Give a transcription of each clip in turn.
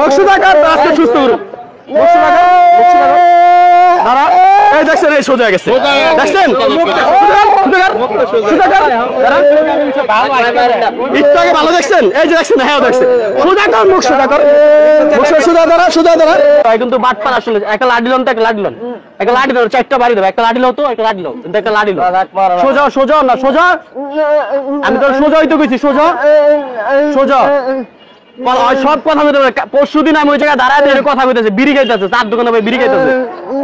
মুখসুদাকার আজকে সুস্থ করুন মুখসুদাকার দাঁড়া এই দেখছেন এই সোজা গেছে দেখছেন একটু আগে ভালো দেখছেন এই যে দেখছেন হ্যাঁ দেখছেন সুদাকার মুখসুদাকার সুদা ধরা কিন্তু বাটপার আসলে একটা লাঠি লন তো একটা লাঠি লন একটা লাঠি ধরো চারটা বাড়ি দেবো একটা লাঠি লো তো একটা লাঠি লো একটা লাঠি লো সোজা সোজা না সোজা আমি তো সোজা হইতে গেছি সোজা সোজা সব কথা বলতে পরশুদিন আমি ওই জায়গায় দাঁড়ায় কথা বলতেছে বিড়ি খাইতেছে চার দোকানে বিড়ি খাইতেছে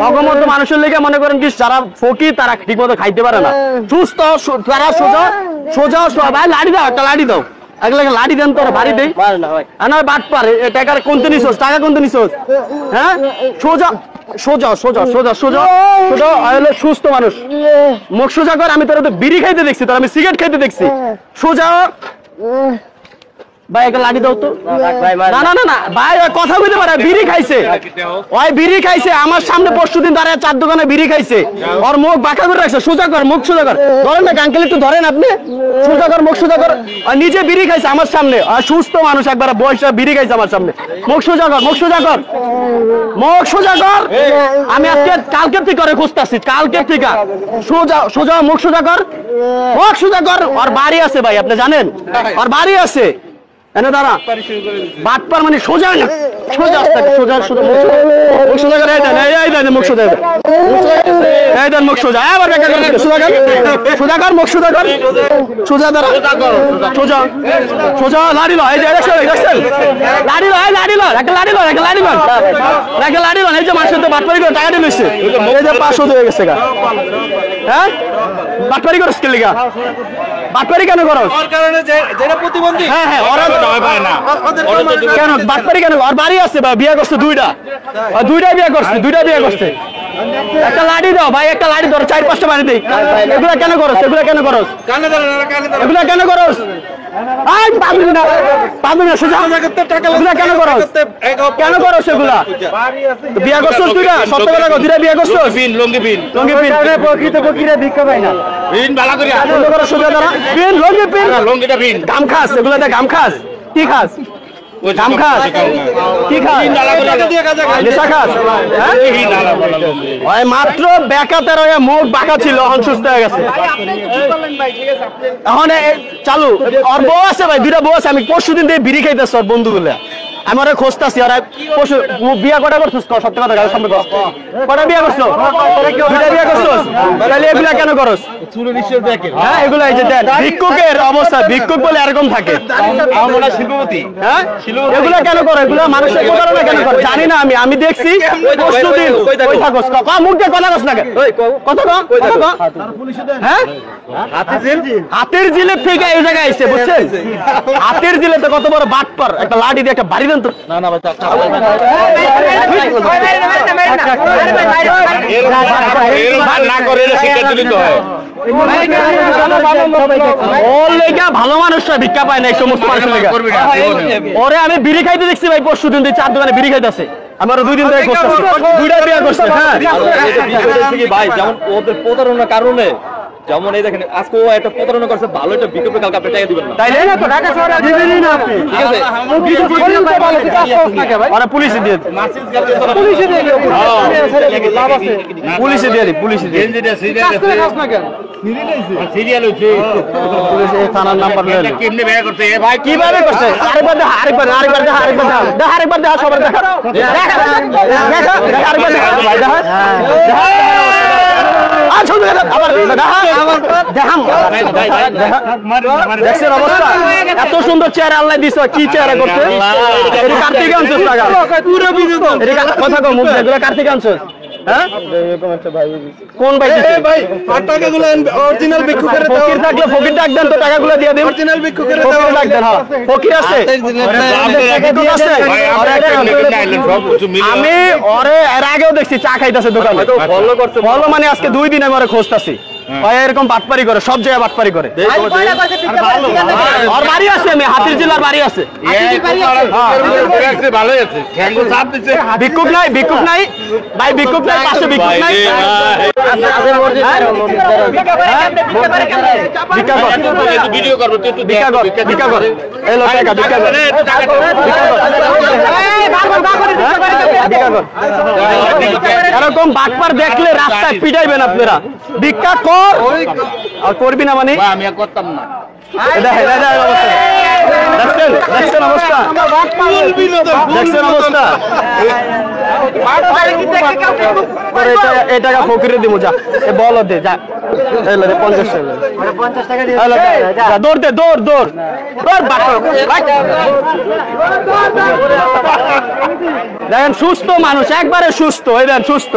অগমত মানুষের লেগে মনে করেন কি যারা ফকির তারা ঠিক মতো খাইতে পারে না সুস্থ তারা সোজা সোজা ভাই লাঠি দাও একটা লাঠি দাও একলাগে লাঠি দেন তোরা বাড়ি দেই না বাট পারে টাকার কোনতে নিছস টাকা কোনতে নিছস হ্যাঁ সোজা সোজা সোজা সোজা সোজা সোজা হলো সুস্থ মানুষ মুখ সোজা কর আমি তোরা তো বিড়ি খাইতে দেখছি তোরা আমি সিগারেট খাইতে দেখছি সোজা ভাই একটা লাঠি দাও তো না না না না ভাই কথা বলতে পারে বিড়ি খাইছে ওই বিড়ি খাইছে আমার সামনে পরশুদিন দাঁড়ায় চার দোকানে বিড়ি খাইছে ওর মুখ বাঁকা করে রাখছে সোজা কর মুখ সোজা কর ধরেন না আঙ্কেল একটু ধরেন আপনি সোজা কর মুখ সোজা কর আর নিজে বিড়ি খাইছে আমার সামনে আর সুস্থ মানুষ একবার বয়সা বিড়ি খাইছে আমার সামনে মুখ সোজা কর মুখ সোজা কর মুখ সোজা কর আমি আজকে কালকে থেকে করে খুঁজতাছি কালকে থেকে সোজা সোজা মুখ সোজা কর মুখ সোজা কর আর বাড়ি আছে ভাই আপনি জানেন আর বাড়ি আছে এনে দাঁড়া বাটপার মানে সোজা না সোজা সোজা সোজা মুখ সোজা করে এই দেন মুখ সোজা এই দেন মুখ সোজা আবার ব্যাখ্যা করে সোজা কর সোজা কর মুখ সোজা কর সোজা দাঁড়া সোজা সোজা লাড়ি লো এই যে দেখছেন লাড়ি লো এই লাড়ি লো একটা লাড়ি লো একটা লাড়ি লো একটা লাড়ি লো এই যে মানুষের তো বাটপারি করে টাকা দিয়ে লইছে এই যে 500 হয়ে গেছে গা হ্যাঁ বাটপারি করছ কি লাগা বাটপারি কেন করছ ওর কারণে যেটা প্রতিবন্ধী হ্যাঁ হ্যাঁ ওরা কেন বাটপারি কেন আর বাড়ি আছে বা বিয়ে করছে দুইটা বিয়ে করছে একটা লাঠি দাও ভাই একটা লাঠি ধরো 4-5টা বাড়ি দেই এগুলা কেন করছ এগুলা কেন করছ আই পাবি না সোজা টাকা এগুলা কেন করছ এগুলা বিয়ে করছ দুইটা সত্য কথা দুইটা বিয়ে করছ লঙ্গি পিন প্রকৃত ফকিরে ভিক্ষা পায় না পিন ভালো করে সোজা ধরা পিন লঙ্গিটা পিন গাম খাস এগুলা দে গাম খাস কি খাস গাম খাস কি খাস নেশা খাস হ্যাঁ মাত্র বেকাতের মুখ বাঁকা ছিল এখন সুস্থ হয়ে গেছে এখন চালু আর বউ আছে ভাই দুইটা বউ আছে আমি পরশুদিন দিয়ে বিড়ি খাইতেছি ওর বন্ধুগুলা আমি ওরা খোঁজতাছি আর বিয়া কটা করছিস সত্য কথা সামনে কটা বিয়া করছো দুইটা বিয়া করছোস তাহলে এগুলা কেন করস হ্যাঁ এগুলা এই যে ভিক্ষুকের অবস্থা ভিক্ষুক বলে এরকম থাকে শিল্পপতি হ্যাঁ এগুলা কেন করে এগুলা মানুষের প্রতারণা কেন করে জানি না আমি দেখছি পরশুদিন মুখ দিয়ে কথা কস না কত হ্যাঁ হাতের জিলের থেকে এই জায়গায় এসে বুঝছেন হাতের জিলে তো কত বড় বাটপার একটা লাঠি দিয়ে একটা বাড়ি দেন তো না না ভালো মানুষরা ভিক্ষা পায় না এই সমস্ত মানুষের লেগে ওরে আমি বিড়ি খাইতে দেখছি ভাই পরশুদিন 4 দোকানে বিড়ি খাইতেছে আমার 2 দিন ধরে দুইটা বিয়ে করছে হ্যাঁ ভাই যেমন ওদের প্রতারণার কারণে যেমন এই দেখেন আজকে ও একটা প্রতারণা করছে ভালো একটা বিকল্প কালকে আপনি টাকা দিবেন না তাইলে না তো ঢাকা শহরে দিবেনই না আপনি ঠিক আছে ওরা পুলিশে দিয়ে পুলিশে দিয়ে লাভ আছে পুলিশে দিয়ে সিরিয়াল হইছে পুলিশ এই থানার নাম্বার লয় কেমনে বেয়া করতে ভাই কিভাবে করতে আরেকবার দেখা সবার দেখা আরেকবার দেখা ভাই দেখা এত সুন্দর চেয়ার আল্লাহ দিছ কি চেয়ার করতে কার্তিক আনছিস টাকা কথা কম কার্তিক আনছিস কোন ভাই ভাই টাকাগুলো অরিজিনাল ভিক্ষুকের ফকির থাকলে ফকির ডাক দেন তো টাকাগুলো দিয়ে দেন অরিজিনাল ভিক্ষুকের ডাক দেন হ্যাঁ ফকির আছে আমি ওরে এর আগেও দেখছি চা খাইতেছে দোকানে ভালো মানে আজকে 2 দিন আমি ওরে খুঁজতাছি ভাই এরকম বাটপারি করে সব জায়গায় বাটপারি করে আর বাড়ি আছে আমি হাতির জেলার বাড়ি আছে ভালোই আছে ভিক্ষুক নাই ভাই ভিক্ষুক নাই পাশে ভিক্ষুক নাই ভিডিও করবো ভিক্ষা কর এই লোক টাকা ভিক্ষা কর কর। এরকম বাটপার দেখলে রাস্তায় পিটাইবেন আপনারা। ভিক্ষা কর আর করবি না মানে আমি করতাম না। দেখছেন অবস্থা, দেখছেন অবস্থা। এই টাকা ফকিরে দিব, যা বল দে, যা 50 টাকা দৌড় দে, দৌড় দৌড়। দেখেন সুস্থ মানুষ, একবারে সুস্থ, এই দেন সুস্থ।